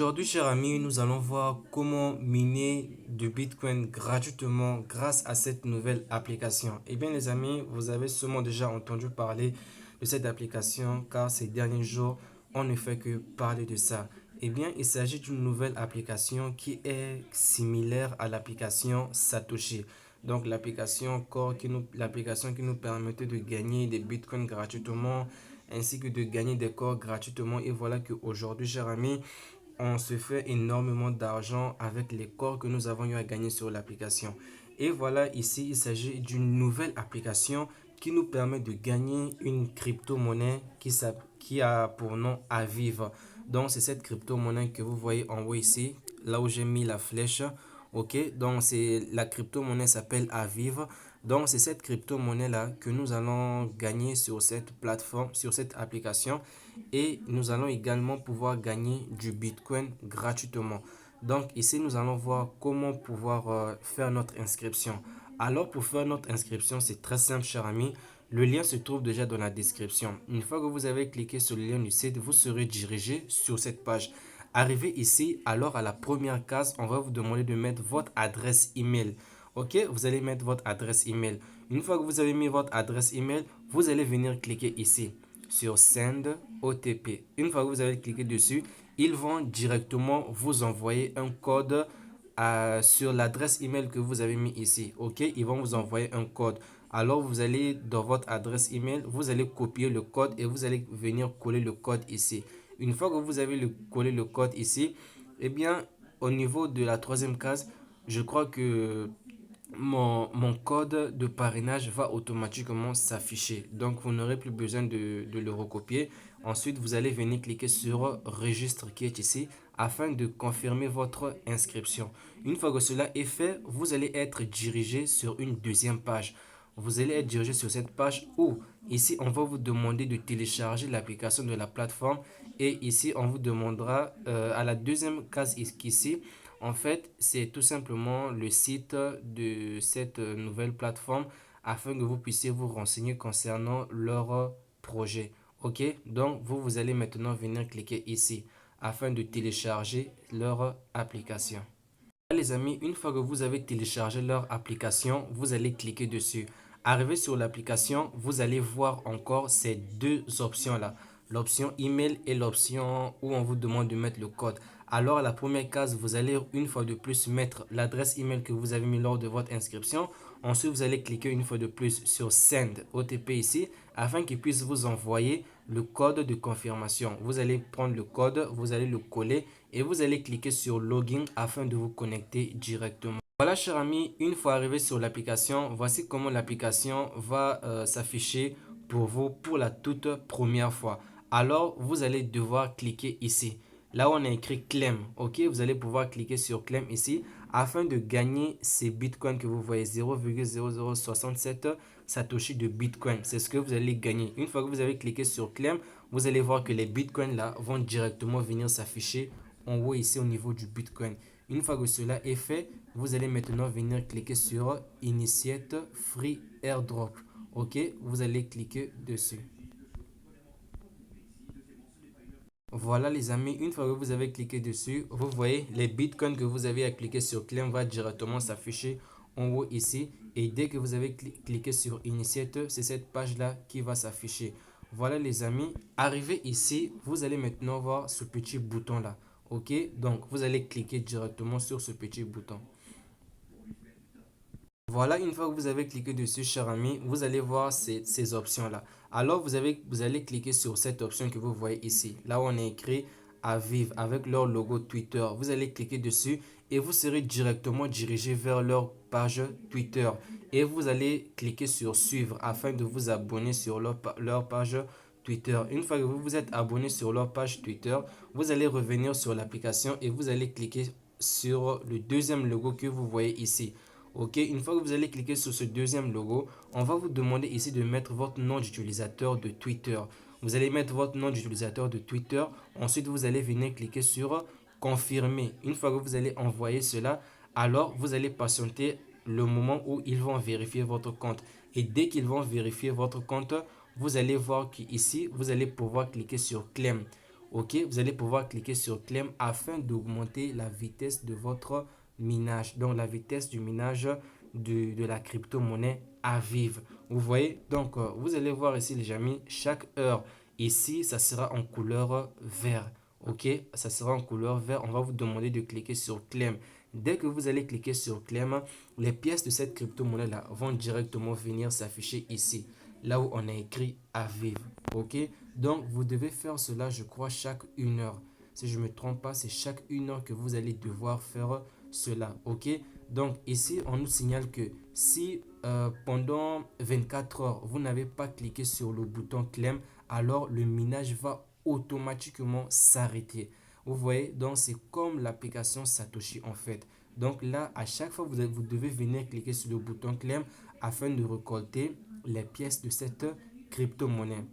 Aujourd'hui, chers amis, nous allons voir comment miner du Bitcoin gratuitement grâce à cette nouvelle application. Eh bien, les amis, vous avez sûrement déjà entendu parler de cette application car ces derniers jours, on ne fait que parler de ça. Eh bien, il s'agit d'une nouvelle application qui est similaire à l'application Satoshi. Donc, l'application qui nous permettait de gagner des bitcoins gratuitement ainsi que de gagner des corps gratuitement. Et voilà qu'aujourd'hui, chers amis, on se fait énormément d'argent avec les corps que nous avons eu à gagner sur l'application. Et voilà, ici, il s'agit d'une nouvelle application qui nous permet de gagner une crypto-monnaie qui a pour nom Aviv. Donc, c'est cette crypto-monnaie que vous voyez en haut ici, là où j'ai mis la flèche. Ok, donc c'est la crypto-monnaie s'appelle Aviv. Donc, c'est cette crypto-monnaie-là que nous allons gagner sur cette plateforme, sur cette application. Et nous allons également pouvoir gagner du Bitcoin gratuitement. Donc, ici, nous allons voir comment pouvoir faire notre inscription. Alors, pour faire notre inscription, c'est très simple, cher ami. Le lien se trouve déjà dans la description. Une fois que vous avez cliqué sur le lien du site, vous serez dirigé sur cette page. Arrivé ici, alors à la première case, on va vous demander de mettre votre adresse email. Ok, vous allez mettre votre adresse email. Une fois que vous avez mis votre adresse email, vous allez venir cliquer ici sur Send OTP. Une fois que vous avez cliqué dessus, ils vont directement vous envoyer un code sur l'adresse email que vous avez mis ici. Ok, ils vont vous envoyer un code. Alors vous allez dans votre adresse email, vous allez copier le code et vous allez venir coller le code ici. Une fois que vous avez collé le code ici, eh bien, au niveau de la troisième case, je crois que mon code de parrainage va automatiquement s'afficher. Donc, vous n'aurez plus besoin de le recopier. Ensuite, vous allez venir cliquer sur registre qui est ici afin de confirmer votre inscription. Une fois que cela est fait, vous allez être dirigé sur une deuxième page. Vous allez être dirigé sur cette page où ici on va vous demander de télécharger l'application de la plateforme et ici on vous demandera à la deuxième case ici. En fait, c'est tout simplement le site de cette nouvelle plateforme afin que vous puissiez vous renseigner concernant leur projet. Ok, donc vous allez maintenant venir cliquer ici afin de télécharger leur application. Les amis, une fois que vous avez téléchargé leur application, vous allez cliquer dessus. Arrivé sur l'application, vous allez voir encore ces deux options-là. L'option email et l'option où on vous demande de mettre le code. Alors, à la première case, vous allez une fois de plus mettre l'adresse email que vous avez mis lors de votre inscription. Ensuite, vous allez cliquer une fois de plus sur Send OTP ici afin qu'il puisse vous envoyer le code de confirmation. Vous allez prendre le code, vous allez le coller et vous allez cliquer sur Login afin de vous connecter directement. Voilà, chers amis, une fois arrivé sur l'application, voici comment l'application va s'afficher pour vous pour la toute première fois. Alors, vous allez devoir cliquer ici. Là où on a écrit Claim, ok, vous allez pouvoir cliquer sur Claim ici afin de gagner ces bitcoins que vous voyez 0,0067 Satoshi de bitcoin. C'est ce que vous allez gagner. Une fois que vous avez cliqué sur Claim, vous allez voir que les bitcoins là vont directement venir s'afficher en haut ici au niveau du bitcoin. Une fois que cela est fait, vous allez maintenant venir cliquer sur Initiate Free Airdrop. Ok, vous allez cliquer dessus. Voilà les amis, une fois que vous avez cliqué dessus, vous voyez les bitcoins que vous avez à cliquer sur Claim va directement s'afficher en haut ici. Et dès que vous avez cliqué sur Initiate, c'est cette page-là qui va s'afficher. Voilà les amis, arrivé ici, vous allez maintenant voir ce petit bouton-là. Ok, donc vous allez cliquer directement sur ce petit bouton. Voilà, une fois que vous avez cliqué dessus, cher ami, vous allez voir ces options-là. Alors, vous allez cliquer sur cette option que vous voyez ici. Là où on a écrit Aviv avec leur logo Twitter. Vous allez cliquer dessus et vous serez directement dirigé vers leur page Twitter. Et vous allez cliquer sur suivre afin de vous abonner sur leur page Twitter. Une fois que vous vous êtes abonné sur leur page Twitter, vous allez revenir sur l'application et vous allez cliquer sur le deuxième logo que vous voyez ici. Ok, une fois que vous allez cliquer sur ce deuxième logo, on va vous demander ici de mettre votre nom d'utilisateur de Twitter. Vous allez mettre votre nom d'utilisateur de Twitter. Ensuite, vous allez venir cliquer sur confirmer. Une fois que vous allez envoyer cela, alors vous allez patienter le moment où ils vont vérifier votre compte. Et dès qu'ils vont vérifier votre compte, vous allez voir qu'ici, vous allez pouvoir cliquer sur Claim. Ok, vous allez pouvoir cliquer sur claim afin d'augmenter la vitesse de votre minage. Donc la vitesse du minage de la crypto-monnaie Aviv. Vous voyez, donc vous allez voir ici les amis, chaque heure ici, ça sera en couleur vert. Ok, ça sera en couleur vert. On va vous demander de cliquer sur claim. Dès que vous allez cliquer sur claim, les pièces de cette crypto-monnaie là vont directement venir s'afficher ici, là où on a écrit Aviv. Ok, donc vous devez faire cela, je crois, chaque 1 heure. Si je ne me trompe pas, c'est chaque 1 heure que vous allez devoir faire cela. Ok, donc ici, on nous signale que si pendant 24 heures, vous n'avez pas cliqué sur le bouton claim, alors le minage va automatiquement s'arrêter. Vous voyez, donc c'est comme l'application Satoshi en fait. Donc là, à chaque fois, vous devez venir cliquer sur le bouton claim afin de récolter les pièces de cette crypto-monnaie.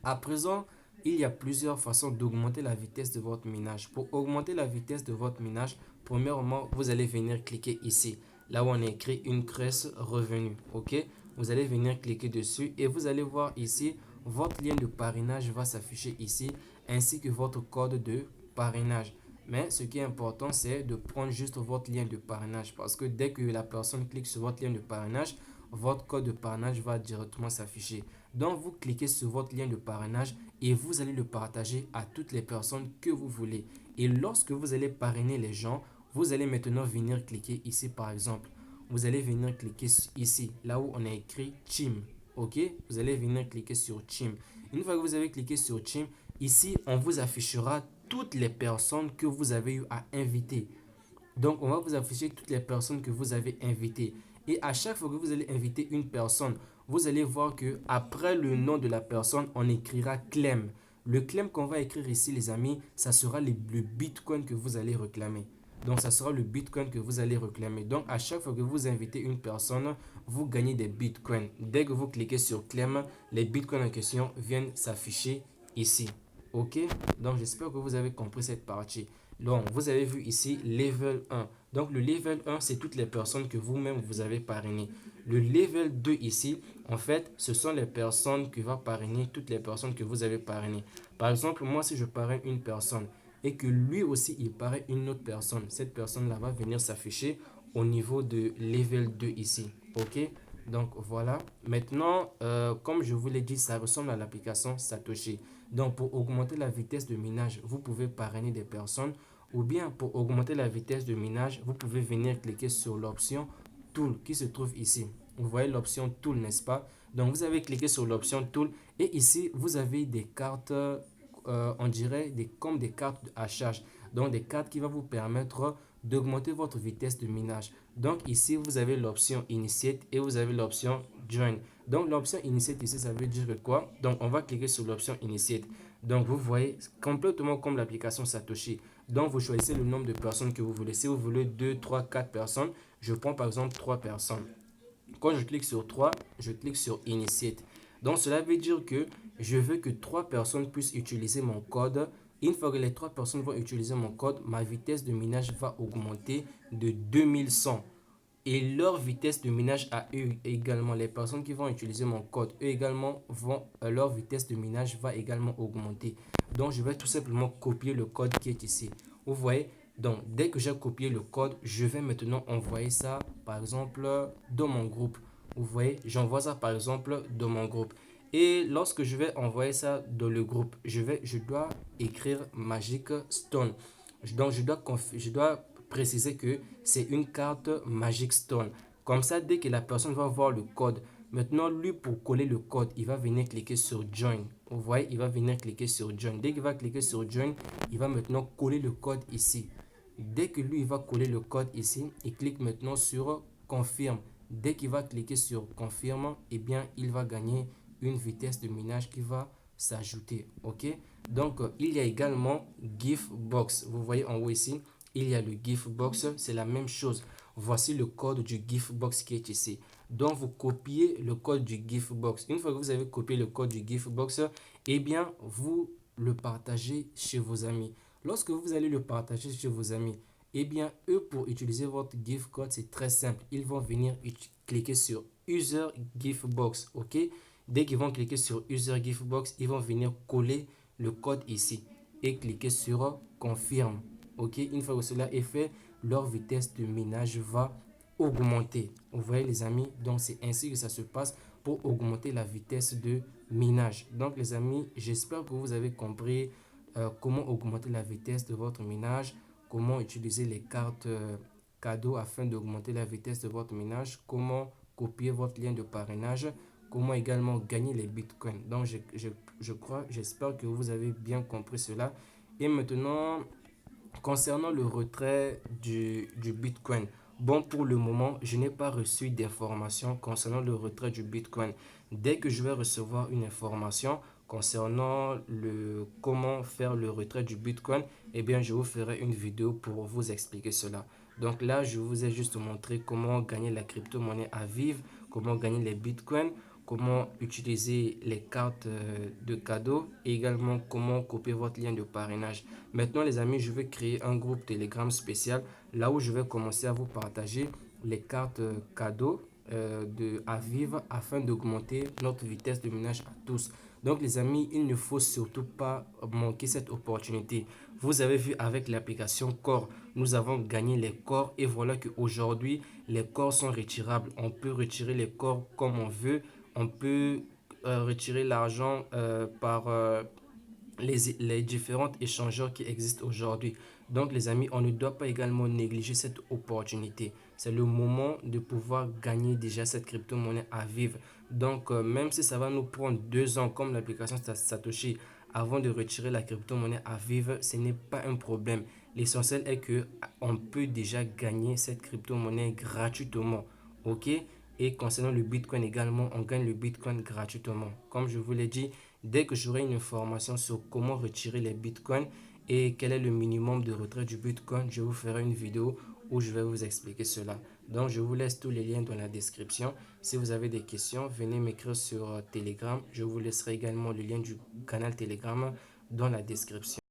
À présent, il y a plusieurs façons d'augmenter la vitesse de votre minage. Pour augmenter la vitesse de votre minage, premièrement, vous allez venir cliquer ici, là où on a écrit une crèche revenu. Ok, vous allez venir cliquer dessus et vous allez voir ici, votre lien de parrainage va s'afficher ici, ainsi que votre code de parrainage. Mais ce qui est important, c'est de prendre juste votre lien de parrainage parce que dès que la personne clique sur votre lien de parrainage, votre code de parrainage va directement s'afficher. Donc, vous cliquez sur votre lien de parrainage et vous allez le partager à toutes les personnes que vous voulez. Et lorsque vous allez parrainer les gens, vous allez maintenant venir cliquer ici par exemple. Vous allez venir cliquer ici, là où on a écrit Chim. Ok, vous allez venir cliquer sur Chim. Une fois que vous avez cliqué sur Chim, ici on vous affichera toutes les personnes que vous avez eu à inviter. Donc, on va vous afficher toutes les personnes que vous avez invitées. Et à chaque fois que vous allez inviter une personne, vous allez voir que après le nom de la personne, on écrira claim. Le claim qu'on va écrire ici, les amis, ça sera le bitcoin que vous allez réclamer. Donc, ça sera le bitcoin que vous allez réclamer. Donc, à chaque fois que vous invitez une personne, vous gagnez des bitcoins. Dès que vous cliquez sur claim, les bitcoins en question viennent s'afficher ici. Ok? Donc, j'espère que vous avez compris cette partie. Donc, vous avez vu ici level 1. Donc, le level 1, c'est toutes les personnes que vous-même vous avez parrainées. Le level 2 ici, en fait, ce sont les personnes qui vont parrainer toutes les personnes que vous avez parrainées. Par exemple, moi, si je parraine une personne et que lui aussi, il parraine une autre personne, cette personne-là va venir s'afficher au niveau de level 2 ici. OK? Donc, voilà. Maintenant, comme je vous l'ai dit, ça ressemble à l'application Satoshi. Donc, pour augmenter la vitesse de minage, vous pouvez parrainer des personnes ou bien pour augmenter la vitesse de minage, vous pouvez venir cliquer sur l'option Tool qui se trouve ici. Vous voyez l'option Tool, n'est-ce pas? Donc, vous avez cliqué sur l'option Tool et ici, vous avez des cartes, on dirait comme des cartes à charge. Donc, des cartes qui vont vous permettre d'augmenter votre vitesse de minage. Donc, ici, vous avez l'option Initiate et vous avez l'option Join. Donc, l'option Initiate ici, ça veut dire quoi? Donc, on va cliquer sur l'option Initiate. Donc, vous voyez, complètement comme l'application Satoshi. Donc, vous choisissez le nombre de personnes que vous voulez. Si vous voulez 2, 3, 4 personnes, je prends par exemple 3 personnes. Quand je clique sur 3, je clique sur Initiate. Donc, cela veut dire que je veux que 3 personnes puissent utiliser mon code. Une fois que les 3 personnes vont utiliser mon code, ma vitesse de minage va augmenter de 2100. Et leur vitesse de minage à eux également, les personnes qui vont utiliser mon code, eux également leur vitesse de minage va également augmenter. Donc, je vais tout simplement copier le code qui est ici. Vous voyez, donc dès que j'ai copié le code, je vais maintenant envoyer ça, par exemple, dans mon groupe. Vous voyez, j'envoie ça, par exemple, dans mon groupe. Et lorsque je vais envoyer ça dans le groupe, je dois écrire Magic Stone. Donc, je dois préciser que c'est une carte Magic Stone. Comme ça, dès que la personne va voir le code, maintenant, lui, pour coller le code, il va venir cliquer sur Join. Vous voyez, il va venir cliquer sur Join. Dès qu'il va cliquer sur Join, il va maintenant coller le code ici. Dès que lui, il va coller le code ici, il clique maintenant sur Confirme. Dès qu'il va cliquer sur Confirme, eh bien, il va gagner une vitesse de minage qui va s'ajouter. OK? Donc, il y a également Giftbox. Vous voyez en haut ici, il y a le Giftbox. C'est la même chose. Voici le code du Giftbox qui est ici. Donc, vous copiez le code du Giftbox. Une fois que vous avez copié le code du Giftbox, eh bien, vous le partagez chez vos amis. Lorsque vous allez le partager chez vos amis, eh bien, eux, pour utiliser votre gift code, c'est très simple. Ils vont venir cliquer sur User Giftbox. OK? Dès qu'ils vont cliquer sur User Giftbox, ils vont venir coller le code ici. et cliquer sur confirme. Ok, une fois que cela est fait, leur vitesse de minage va augmenter. Vous voyez les amis, donc c'est ainsi que ça se passe pour augmenter la vitesse de minage. Donc les amis, j'espère que vous avez compris comment augmenter la vitesse de votre minage, comment utiliser les cartes cadeaux afin d'augmenter la vitesse de votre minage, comment copier votre lien de parrainage, comment également gagner les bitcoins. Donc j'espère que vous avez bien compris cela. Et maintenant, concernant le retrait du Bitcoin, bon, pour le moment, je n'ai pas reçu d'informations concernant le retrait du Bitcoin. Dès que je vais recevoir une information concernant comment faire le retrait du Bitcoin, eh bien, je vous ferai une vidéo pour vous expliquer cela. Donc là, je vous ai juste montré comment gagner la crypto-monnaie à vivre, comment gagner les Bitcoins, comment utiliser les cartes de cadeaux et également comment copier votre lien de parrainage. Maintenant, les amis, je vais créer un groupe Telegram spécial là où je vais commencer à vous partager les cartes cadeaux à vivre afin d'augmenter notre vitesse de minage à tous. Donc, les amis, il ne faut surtout pas manquer cette opportunité. Vous avez vu avec l'application Core, nous avons gagné les corps et voilà qu'aujourd'hui, les corps sont retirables. On peut retirer les corps comme on veut. On peut retirer l'argent par les différents échangeurs qui existent aujourd'hui. Donc les amis, on ne doit pas également négliger cette opportunité. C'est le moment de pouvoir gagner déjà cette crypto-monnaie à vivre. Donc même si ça va nous prendre 2 ans comme l'application Satoshi avant de retirer la crypto-monnaie à vivre, ce n'est pas un problème. L'essentiel est que on peut déjà gagner cette crypto-monnaie gratuitement. Ok? Et concernant le Bitcoin également, on gagne le Bitcoin gratuitement. Comme je vous l'ai dit, dès que j'aurai une information sur comment retirer les bitcoins et quel est le minimum de retrait du bitcoin, je vous ferai une vidéo où je vais vous expliquer cela. Donc, je vous laisse tous les liens dans la description. Si vous avez des questions, venez m'écrire sur Telegram. Je vous laisserai également le lien du canal Telegram dans la description.